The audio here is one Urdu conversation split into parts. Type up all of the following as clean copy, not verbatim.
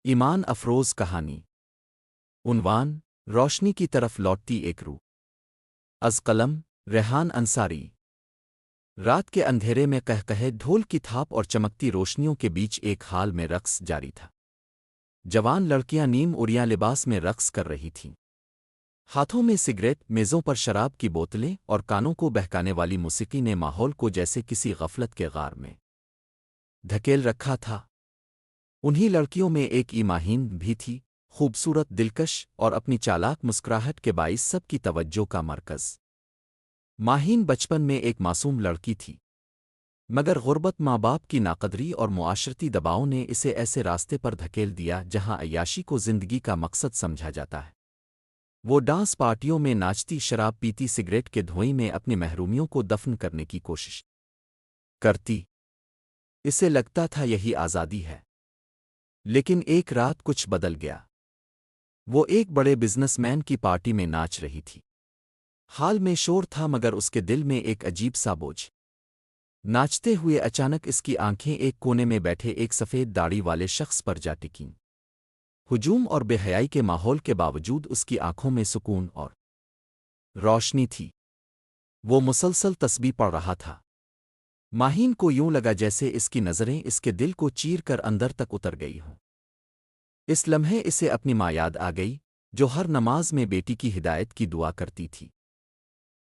ایمان افروز کہانی عنوان روشنی کی طرف لوٹتی ایک روح از قلم ریحان انصاری رات کے اندھیرے میں قہقہے ڈھول کی تھاپ اور چمکتی روشنیوں کے بیچ ایک حال میں رقص جاری تھا۔ جوان لڑکیاں نیم اڑیاں لباس میں رقص کر رہی تھیں، ہاتھوں میں سگریٹ، میزوں پر شراب کی بوتلیں اور کانوں کو بہکانے والی موسیقی نے ماحول کو جیسے کسی غفلت کے غار میں دھکیل رکھا تھا۔ انہی لڑکیوں میں ایک ایماہین بھی تھی، خوبصورت، دلکش اور اپنی چالاک مسکراہٹ کے باعث سب کی توجہ کا مرکز۔ ماہین بچپن میں ایک معصوم لڑکی تھی، مگر غربت، ماں باپ کی ناقدری اور معاشرتی دباؤ نے اسے ایسے راستے پر دھکیل دیا جہاں عیاشی کو زندگی کا مقصد سمجھا جاتا ہے۔ وہ ڈانس پارٹیوں میں ناچتی، شراب پیتی، سگریٹ کے دھوئیں میں اپنی محرومیوں کو دفن کرنے کی کوشش کرتی۔ اسے لگتا تھا یہی آزادی ہے، لیکن ایک رات کچھ بدل گیا۔ وہ ایک بڑے بزنس مین کی پارٹی میں ناچ رہی تھی۔ حال میں شور تھا مگر اس کے دل میں ایک عجیب سا بوجھ۔ ناچتے ہوئے اچانک اس کی آنکھیں ایک کونے میں بیٹھے ایک سفید داڑھی والے شخص پر جا ٹکیں۔ ہجوم اور بے حیائی کے ماحول کے باوجود اس کی آنکھوں میں سکون اور روشنی تھی۔ وہ مسلسل تسبیح پڑھ رہا تھا۔ ماہین کو یوں لگا جیسے اس کی نظریں اس کے دل کو چیر کر اندر تک اتر گئی ہوں۔ اس لمحے اسے اپنی ماں یاد آ گئی، جو ہر نماز میں بیٹی کی ہدایت کی دعا کرتی تھی۔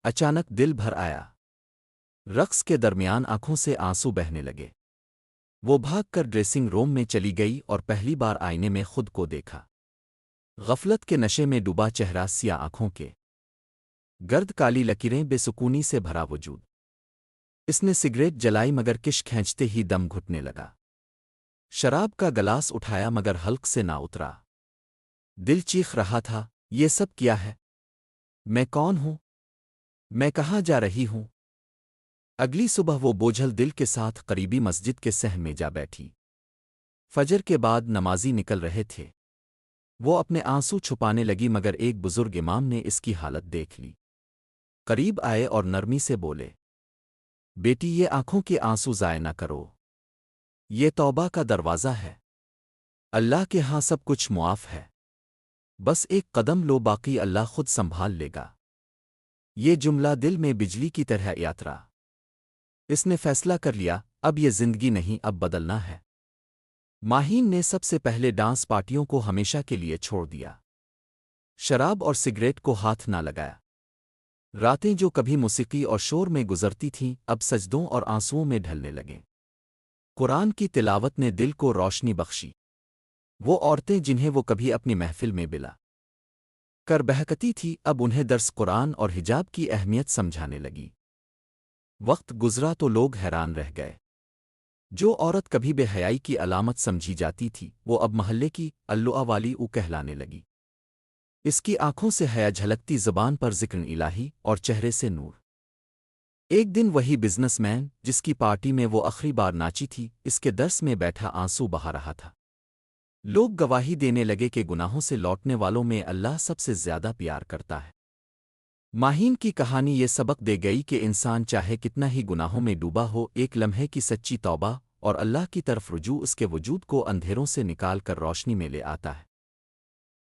اچانک دل بھر آیا۔ رقص کے درمیان آنکھوں سے آنسو بہنے لگے۔ وہ بھاگ کر ڈریسنگ روم میں چلی گئی اور پہلی بار آئینے میں خود کو دیکھا۔ غفلت کے نشے میں ڈوبا چہرہ، سیاہ آنکھوں کے گرد، کالی لکیریں، بے سکونی سے بھرا وجود۔ اس نے سگریٹ جلائی مگر کش کھینچتے ہی دم گھٹنے لگا۔ شراب کا گلاس اٹھایا مگر حلق سے نہ اترا۔ دل چیخ رہا تھا، یہ سب کیا ہے؟ میں کون ہوں؟ میں کہاں جا رہی ہوں؟ اگلی صبح وہ بوجھل دل کے ساتھ قریبی مسجد کے صحن میں جا بیٹھی۔ فجر کے بعد نمازی نکل رہے تھے۔ وہ اپنے آنسو چھپانے لگی مگر ایک بزرگ امام نے اس کی حالت دیکھ لی۔ قریب آئے اور نرمی سے بولے، بیٹی، یہ آنکھوں کے آنسو ضائع نہ کرو، یہ توبہ کا دروازہ ہے۔ اللہ کے ہاں سب کچھ معاف ہے، بس ایک قدم لو، باقی اللہ خود سنبھال لے گا۔ یہ جملہ دل میں بجلی کی طرح یاترا۔ اس نے فیصلہ کر لیا، اب یہ زندگی نہیں، اب بدلنا ہے۔ ماہین نے سب سے پہلے ڈانس پارٹیوں کو ہمیشہ کے لیے چھوڑ دیا۔ شراب اور سگریٹ کو ہاتھ نہ لگایا۔ راتیں جو کبھی موسیقی اور شور میں گزرتی تھیں اب سجدوں اور آنسوؤں میں ڈھلنے لگیں۔ قرآن کی تلاوت نے دل کو روشنی بخشی۔ وہ عورتیں جنہیں وہ کبھی اپنی محفل میں بلا کر بہکتی تھی اب انہیں درس قرآن اور حجاب کی اہمیت سمجھانے لگی۔ وقت گزرا تو لوگ حیران رہ گئے۔ جو عورت کبھی بے حیائی کی علامت سمجھی جاتی تھی وہ اب محلے کی اللؤ والی او کہلانے لگی۔ اس کی آنکھوں سے حیا جھلکتی، زبان پر ذکر الہی اور چہرے سے نور۔ ایک دن وہی بزنس مین جس کی پارٹی میں وہ آخری بار ناچی تھی، اس کے درس میں بیٹھا آنسو بہا رہا تھا۔ لوگ گواہی دینے لگے کہ گناہوں سے لوٹنے والوں میں اللہ سب سے زیادہ پیار کرتا ہے۔ ماہین کی کہانی یہ سبق دے گئی کہ انسان چاہے کتنا ہی گناہوں میں ڈوبا ہو، ایک لمحے کی سچی توبہ اور اللہ کی طرف رجوع اس کے وجود کو اندھیروں سے نکال کر روشنی میں لے آتا ہے۔